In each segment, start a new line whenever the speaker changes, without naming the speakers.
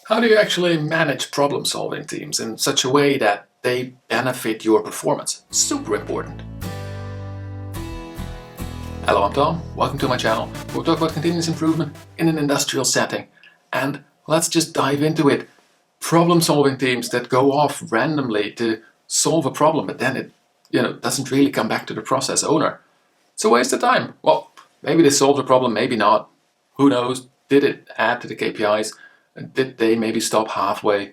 How do you actually manage problem-solving teams in such a way that they benefit your performance? Super important. Hello, I'm Tom. Welcome to my channel. We'll talk about continuous improvement in an industrial setting. And let's just dive into it. Problem-solving teams that go off randomly to solve a problem, but then it doesn't really come back to the process owner. It's a waste of time. Well, maybe they solved the problem, maybe not. Who knows? Did it add to the KPIs? Did they maybe stop halfway?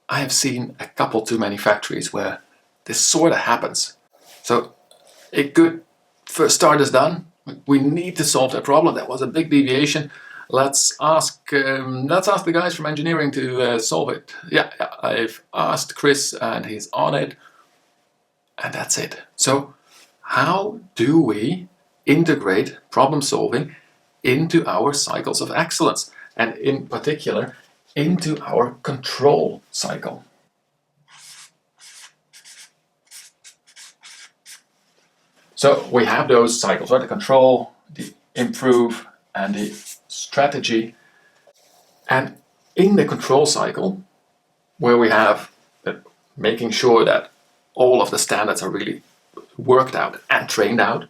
I have seen a couple too many factories where this sort of happens. So a good first start is done. We need to solve that problem. That was a big deviation. Let's ask the guys from engineering to solve it. Yeah, I've asked Chris and he's on it. And that's it. So how do we integrate problem solving into our cycles of excellence? And in particular, into our control cycle. So we have those cycles, right? The control, the improve, and the strategy. And in the control cycle, where we have making sure that all of the standards are really worked out and trained out,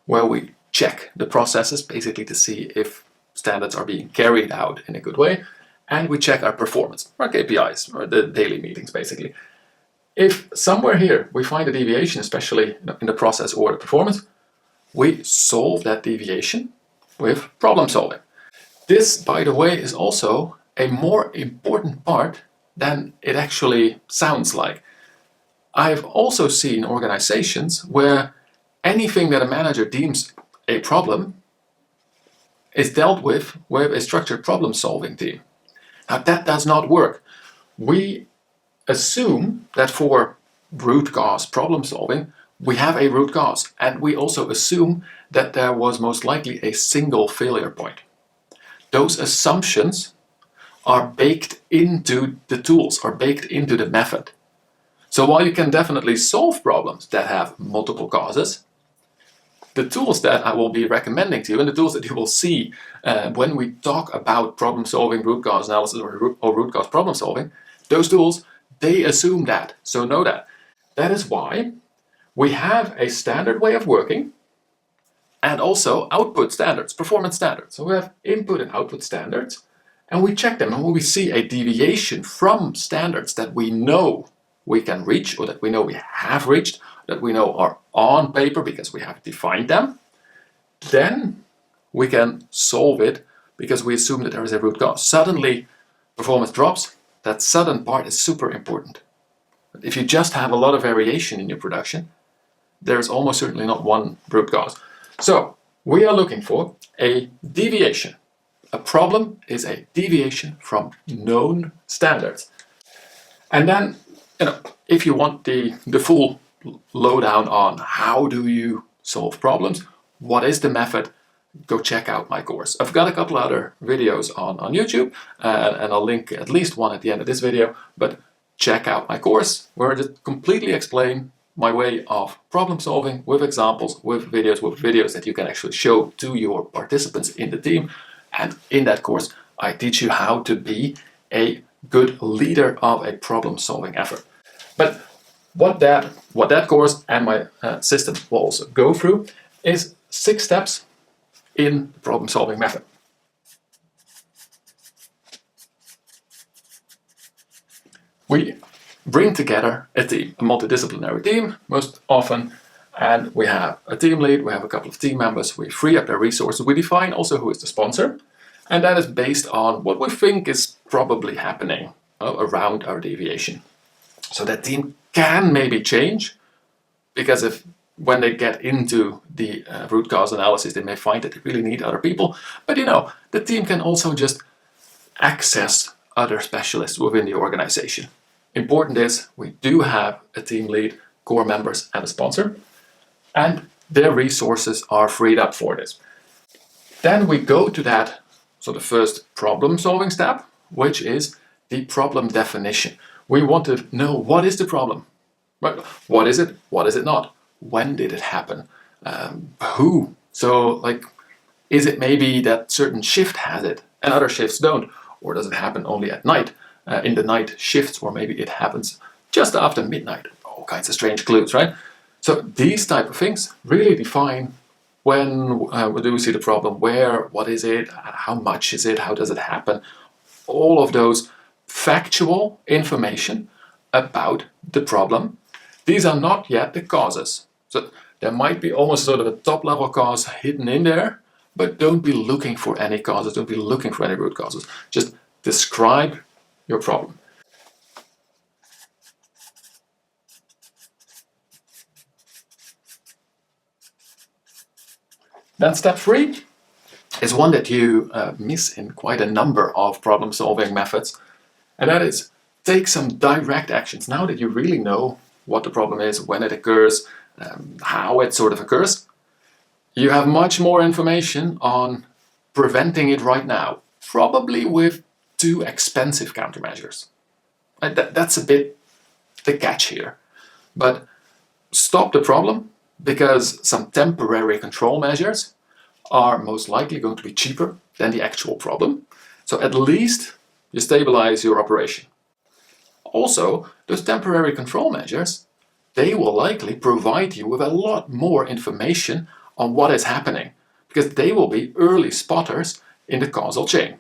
where we check the processes basically to see if standards are being carried out in a good way, and we check our performance, our KPIs, or the daily meetings basically. If somewhere here we find a deviation, especially in the process or the performance, we solve that deviation with problem solving. This, by the way, is also a more important part than it actually sounds like. I've also seen organizations where anything that a manager deems a problem is dealt with a structured problem-solving team. Now that does not work. We assume that for root cause problem-solving, we have a root cause, and we also assume that there was most likely a single failure point. Those assumptions are baked into the tools, are baked into the method. So while you can definitely solve problems that have multiple causes, the tools that I will be recommending to you and the tools that you will see when we talk about problem solving, root cause analysis, or root cause problem solving, those tools, they assume that. So know that. That is why we have a standard way of working and also output standards, performance standards. So we have input and output standards and we check them. And when we see a deviation from standards that we know we can reach or that we know we have reached, that we know are on paper because we have defined them, then we can solve it because we assume that there is a root cause. Suddenly, performance drops. That sudden part is super important. But if you just have a lot of variation in your production, there's almost certainly not one root cause. So we are looking for a deviation. A problem is a deviation from known standards. And then, if you want the full lowdown on how do you solve problems, what is the method, go check out my course. I've got a couple other videos on YouTube and I'll link at least one at the end of this video, but check out my course where I just completely explain my way of problem solving with examples, with videos that you can actually show to your participants in the team. And in that course, I teach you how to be a good leader of a problem solving effort. But what that course and my system will also go through is 6 steps in the problem-solving method. We bring together a team, a multidisciplinary team most often, and we have a team lead, we have a couple of team members, we free up their resources, we define also who is the sponsor, and that is based on what we think is probably happening around our deviation. So that team can maybe change, because when they get into the root cause analysis, they may find that they really need other people. But the team can also just access other specialists within the organization. Important is we do have a team lead, core members, and a sponsor, and their resources are freed up for this. Then we go to that, so the first problem-solving step, which is the problem definition. We want to know what is the problem, right? What is it? What is it not? When did it happen? Who? So, is it maybe that certain shift has it and other shifts don't? or does it happen only at night, in the night shifts, or maybe it happens just after midnight? All kinds of strange clues, right? So these type of things really define when do we see the problem, where, what is it, how much is it, how does it happen? All of those factual information about the problem. These are not yet the causes. So there might be almost sort of a top level cause hidden in there, but don't be looking for any causes, don't be looking for any root causes. Just describe your problem. Then step 3 is one that you miss in quite a number of problem-solving methods, and that is take some direct actions. Now that you really know what the problem is, when it occurs, how it sort of occurs, you have much more information on preventing it right now, probably with too expensive countermeasures. That's a bit the catch here. But stop the problem, because some temporary control measures are most likely going to be cheaper than the actual problem. So at least you stabilize your operation. Also, those temporary control measures, they will likely provide you with a lot more information on what is happening, because they will be early spotters in the causal chain.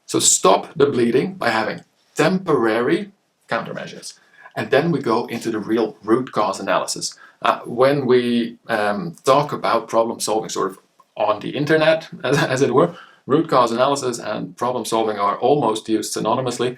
So stop the bleeding by having temporary countermeasures. And then we go into the real root cause analysis. When we talk about problem solving sort of on the internet, as it were, root cause analysis and problem solving are almost used synonymously.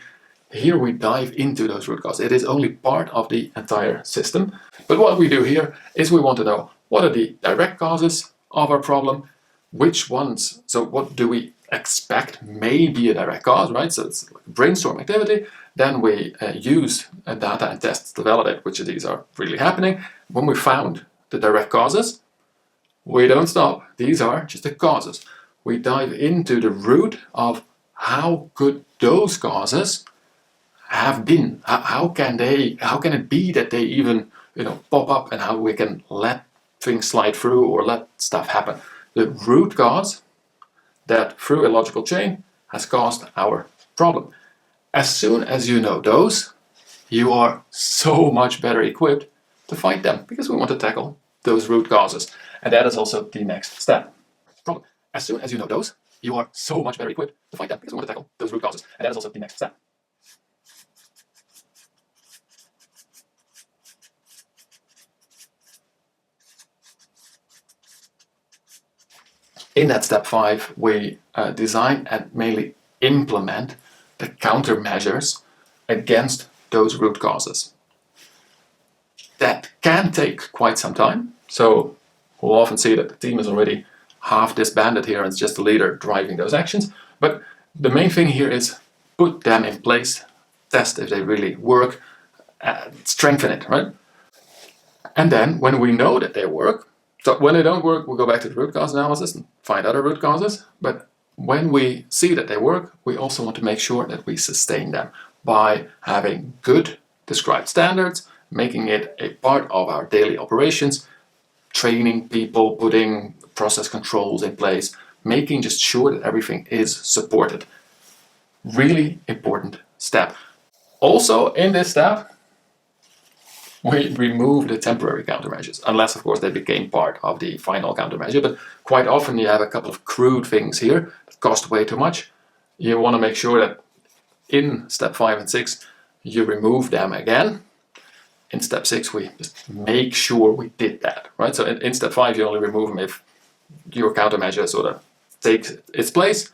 Here we dive into those root causes. It is only part of the entire system. But what we do here is we want to know what are the direct causes of our problem, which ones, so what do we expect may be a direct cause, right? So it's like brainstorm activity. Then we use data and tests to validate which of these are really happening. When we found the direct causes, we don't stop. These are just the causes. We dive into the root of how could those causes have been. How can it be that they even pop up, and how we can let things slide through or let stuff happen. The root cause that through a logical chain has caused our problem. As soon as you know those, you are so much better equipped to fight them, because we want to tackle those root causes. And that is also the next step. Problem. As soon as you know those, you are so much better equipped to fight them, because we want to tackle those root causes. And that is also the next step. In that step 5, we design and mainly implement the countermeasures against those root causes. That can take quite some time. So we'll often see that the team is already half disbanded here, and it's just the leader driving those actions. But the main thing here is put them in place, test if they really work, strengthen it, right? And then when we know that they work, so when they don't work, we go back to the root cause analysis and find other root causes. But when we see that they work, we also want to make sure that we sustain them by having good described standards, making it a part of our daily operations, training people, putting process controls in place, making just sure that everything is supported. Really important step. Also in this step, we remove the temporary countermeasures, unless of course they became part of the final countermeasure. But quite often you have a couple of crude things here that cost way too much. You want to make sure that in step 5 and 6 you remove them again. In step 6 we just make sure we did that, right? So in step 5 you only remove them if your countermeasure sort of takes its place.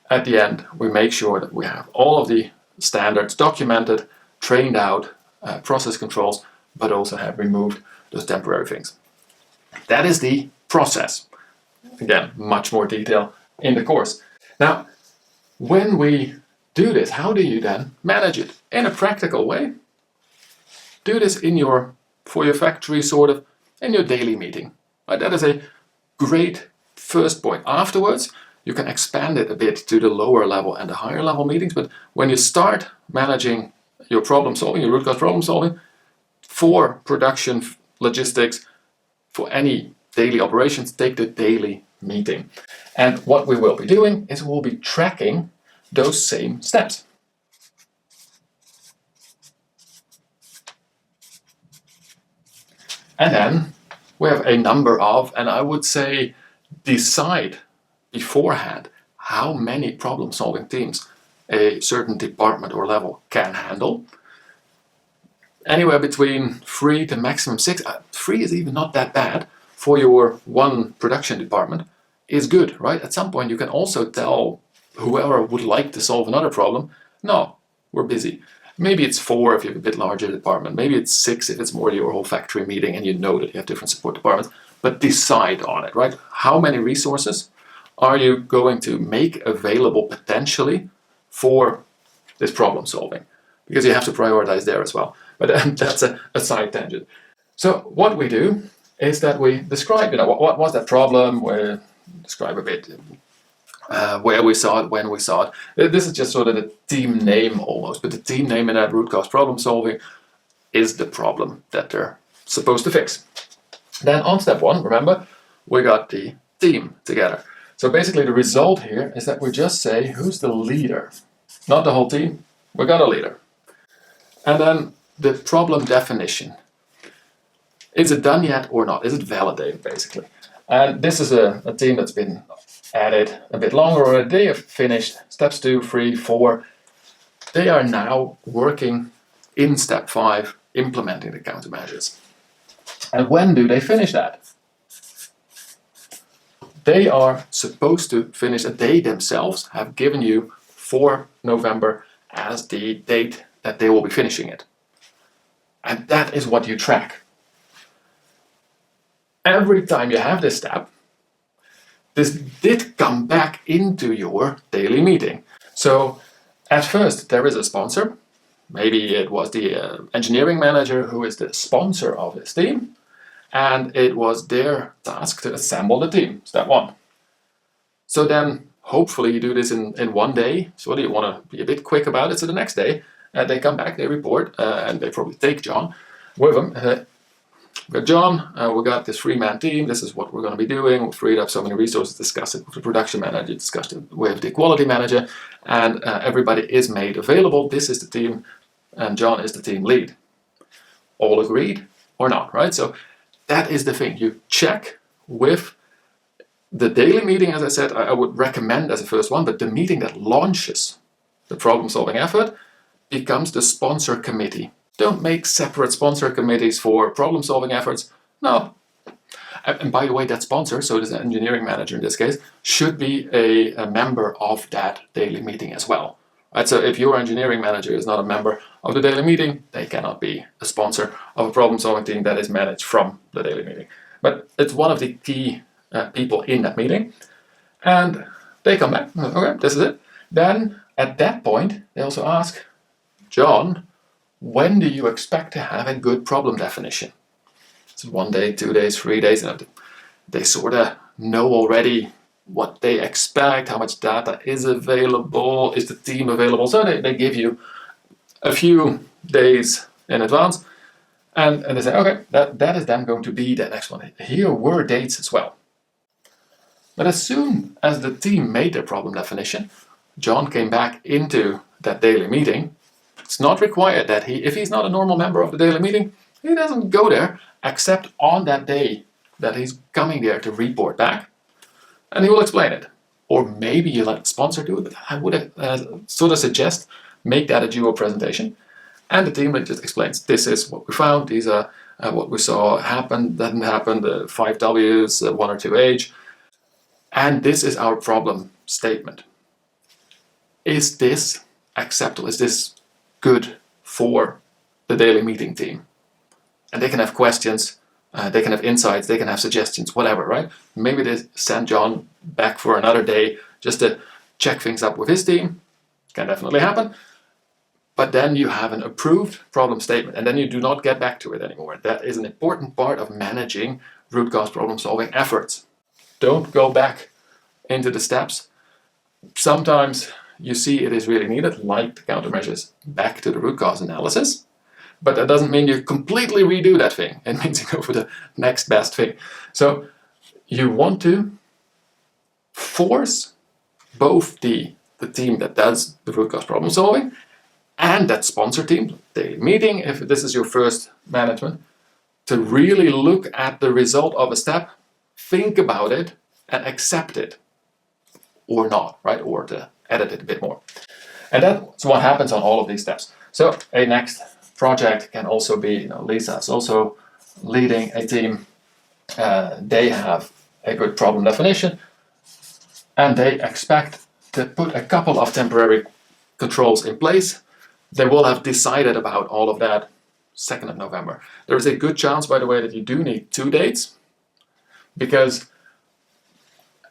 At the end we make sure that we have all of the standards documented, trained out, process controls, but also have removed those temporary things. That is the process. Again, much more detail in the course. Now, when we do this, how do you then manage it in a practical way? Do this for your factory, sort of, in your daily meeting. Right? That is a great first point. Afterwards, you can expand it a bit to the lower level and the higher level meetings, but when you start managing your problem solving, your root cause problem solving, for production, logistics, for any daily operations, take the daily meeting. And what we will be doing is we'll be tracking those same steps. And then we have a number of, and I would say decide beforehand how many problem-solving teams a certain department or level can handle. Anywhere between 3 to maximum 6. 3 is even not that bad for your one production department, is good, right? At some point you can also tell whoever would like to solve another problem, no, we're busy. Maybe it's 4 if you have a bit larger department. Maybe it's 6 if it's more your whole factory meeting and you know that you have different support departments. But decide on it, right? How many resources are you going to make available potentially for this problem solving? Because you have to prioritize there as well. But that's a side tangent. So what we do is that we describe, what was that problem? We describe a bit where we saw it, when we saw it. This is just sort of the team name almost, but the team name in that root cause problem solving is the problem that they're supposed to fix. Then on step 1, remember, we got the team together. So basically the result here is that we just say who's the leader, not the whole team. We got a leader. And then the problem definition. Is it done yet or not? Is it validated basically? And this is a team that's been added a bit longer already. They have finished steps 2, 3, 4. They are now working in step 5, implementing the countermeasures. And when do they finish that? They are supposed to finish, they themselves have given you 4 November as the date that they will be finishing it. And that is what you track. Every time you have this step, this did come back into your daily meeting. So at first there is a sponsor. Maybe it was the engineering manager who is the sponsor of this team. And it was their task to assemble the team, step 1. So then hopefully you do this in one day. So you want to be a bit quick about it. So the next day they come back, they report, and they probably take John with them. We got John, we got this 3-man team, this is what we're going to be doing. We've freed up so many resources, discuss it with the production manager, discussed it with the quality manager, and everybody is made available. This is the team, and John is the team lead. All agreed or not, right? So that is the thing. You check with the daily meeting, as I said, I would recommend as a first one, but the meeting that launches the problem-solving effort becomes the sponsor committee. Don't make separate sponsor committees for problem-solving efforts. No. And by the way, that sponsor, so the engineering manager in this case, should be a member of that daily meeting as well. Right? So if your engineering manager is not a member of the daily meeting, they cannot be a sponsor of a problem-solving team that is managed from the daily meeting. But it's one of the key people in that meeting. And they come back. Okay, this is it. Then at that point, they also ask, John, when do you expect to have a good problem definition? Is it 1 day, 2 days, 3 days? They sort of know already what they expect, how much data is available, is the team available. So they give you a few days in advance. And they say, okay, that is then going to be the next one. Here were dates as well. But as soon as the team made their problem definition, John came back into that daily meeting. It's not required that if he's not a normal member of the daily meeting, he doesn't go there except on that day that he's coming there to report back, and he will explain it. Or maybe you let the sponsor do it, but I would sort of suggest make that a duo presentation, and the team just explains, this is what we found, these are what we saw happen, didn't happen, the 5 W's, 1 or 2 H, and this is our problem statement. Is this acceptable? Is this good for the daily meeting team? And they can have questions, they can have insights, they can have suggestions, whatever, right? Maybe they send John back for another day just to check things up with his team. Can definitely happen. But then you have an approved problem statement, and then you do not get back to it anymore. That is an important part of managing root cause problem solving efforts. Don't go back into the steps. Sometimes you see it is really needed, like the countermeasures, back to the root cause analysis. But that doesn't mean you completely redo that thing. It means you go for the next best thing. So you want to force both the the team that does the root cause problem solving, and that sponsor team, daily meeting, if this is your first management, to really look at the result of a step, think about it, and accept it, or not, right? Or to edit it a bit more. And that's what happens on all of these steps. So a next project can also be, Lisa is also leading a team. They have a good problem definition, and they expect to put a couple of temporary controls in place. They will have decided about all of that 2nd of November. There is a good chance, by the way, that you do need 2 dates, because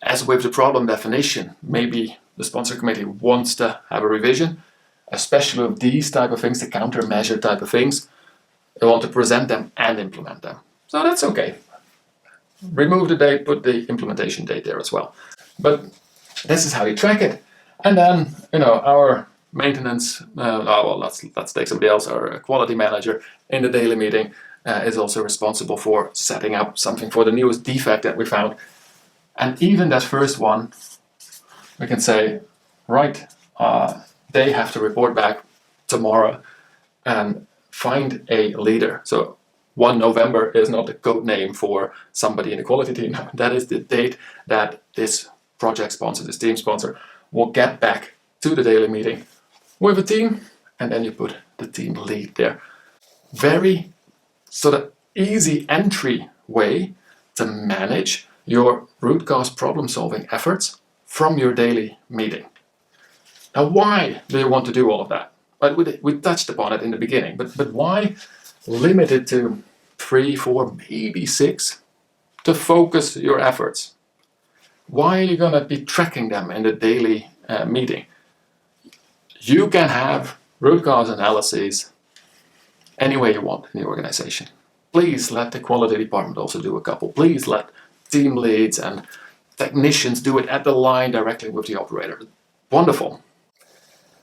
as with the problem definition, maybe the sponsor committee wants to have a revision, especially with these type of things, the countermeasure type of things. They want to present them and implement them. So that's okay. Remove the date, put the implementation date there as well. But this is how you track it. And then, our maintenance, let's take somebody else, our quality manager in the daily meeting is also responsible for setting up something for the newest defect that we found. And even that first one, we can say, right, they have to report back tomorrow and find a leader. So 1 November is not the code name for somebody in the quality team. That is the date that this project sponsor, this team sponsor, will get back to the daily meeting with a team, and then you put the team lead there. Very sort of easy entry way to manage your root cause problem solving efforts from your daily meeting. Now, why do you want to do all of that? Well, we touched upon it in the beginning, but why limit it to 3, 4, maybe 6 to focus your efforts? Why are you going to be tracking them in the daily meeting? You can have root cause analyses any way you want in the organization. Please let the quality department also do a couple. Please let team leads and technicians do it at the line directly with the operator. Wonderful.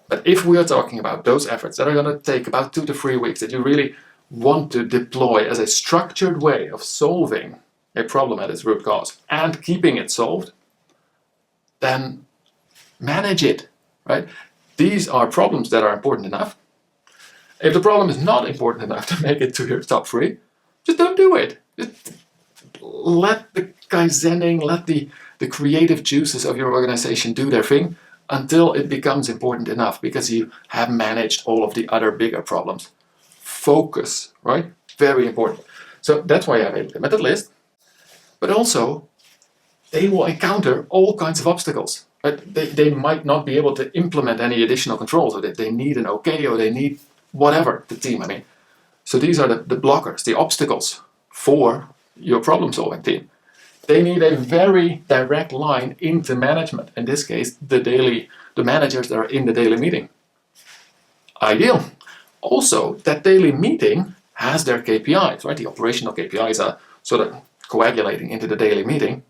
But if we are talking about those efforts that are going to take about 2 to 3 weeks, that you really want to deploy as a structured way of solving a problem at its root cause and keeping it solved, then manage it, right? These are problems that are important enough. If the problem is not important enough to make it to your top 3, just don't do it. Just let the kaizening, let the creative juices of your organization do their thing until it becomes important enough, because you have managed all of the other bigger problems. Focus, right? Very important. So that's why you have a limited list, but also they will encounter all kinds of obstacles. Right? They might not be able to implement any additional controls, or they need an okay, or they need whatever, the team, I mean. So these are the blockers, the obstacles for your problem solving team. They need a very direct line into management. In this case, the managers that are in the daily meeting. Ideal. Also, that daily meeting has their KPIs, right? The operational KPIs are sort of coagulating into the daily meeting.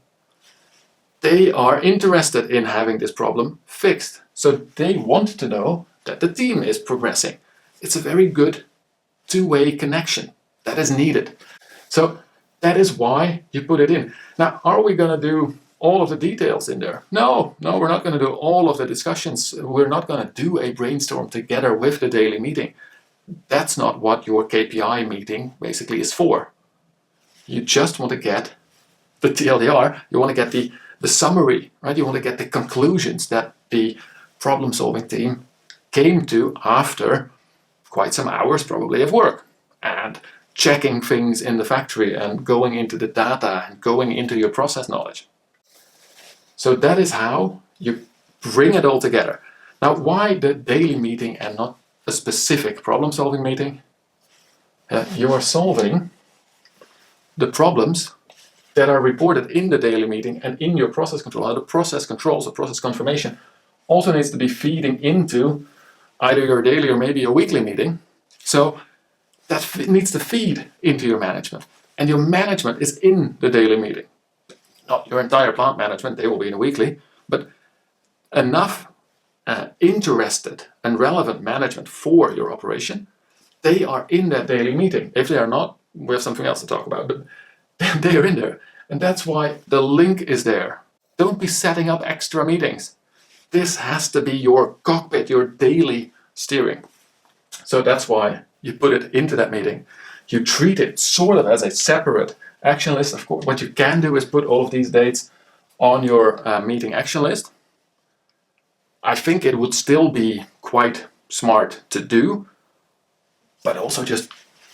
They are interested in having this problem fixed. So they want to know that the team is progressing. It's a very good two-way connection that is needed. So that is why you put it in. Now, are we going to do all of the details in there? No, we're not going to do all of the discussions. We're not going to do a brainstorm together with the daily meeting. That's not what your KPI meeting basically is for. You just want to get the TLDR, you want to get the summary, right? You want to get the conclusions that the problem-solving team came to after quite some hours probably of work, and checking things in the factory and going into the data and going into your process knowledge. So that is how you bring it all together. Now, why the daily meeting and not a specific problem-solving meeting? You are solving the problems that are reported in the daily meeting and in your process control. Now, the process controls, the process confirmation, also needs to be feeding into either your daily or maybe a weekly meeting. So that needs to feed into your management. And your management is in the daily meeting. Not your entire plant management, they will be in a weekly, but enough interested and relevant management for your operation, they are in that daily meeting. If they are not, we have something else to talk about, but they are in there. And that's why the link is there. Don't be setting up extra meetings. This has to be your cockpit, your daily steering. So that's why you put it into that meeting. You treat it sort of as a separate action list. Of course, what you can do is put all of these dates on your meeting action list. I think it would still be quite smart to do, but also just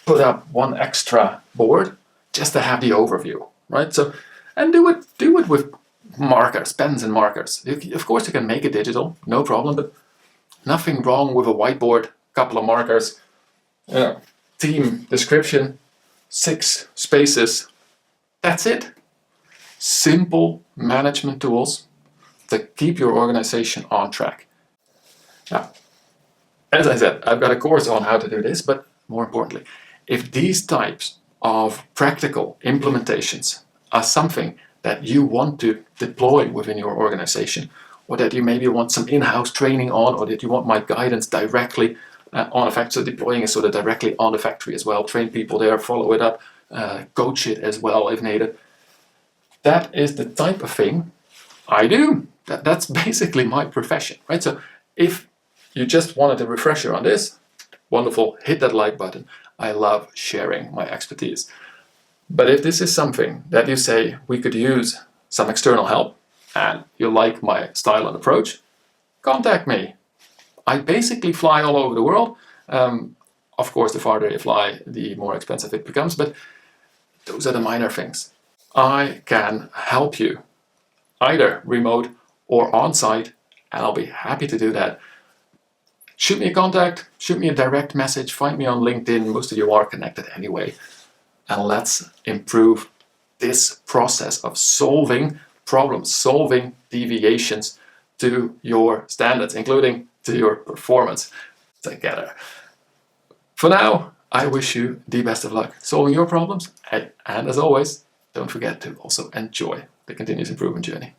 put up one extra board just to have the overview, right? So, and do it with markers, pens and markers. Of course, you can make it digital, no problem, but nothing wrong with a whiteboard, couple of markers, team description, 6 spaces. That's it. Simple management tools to keep your organization on track. Now, as I said, I've got a course on how to do this, but more importantly, if these types of practical implementations are something that you want to deploy within your organization, or that you maybe want some in-house training on, or that you want my guidance directly on a factory, so deploying is sort of directly on the factory as well, train people there, follow it up, coach it as well if needed. That is the type of thing I do. That's basically my profession, right? So if you just wanted a refresher on this, wonderful, hit that like button. I love sharing my expertise. But if this is something that you say we could use some external help, and you like my style and approach, contact me. I basically fly all over the world. Of course, the farther you fly, the more expensive it becomes, but those are the minor things. I can help you, either remote or on-site, and I'll be happy to do that. Shoot me a contact, shoot me a direct message, find me on LinkedIn, most of you are connected anyway, and let's improve this process of solving problems, solving deviations to your standards, including to your performance together. For now, I wish you the best of luck solving your problems, and as always, don't forget to also enjoy the continuous improvement journey.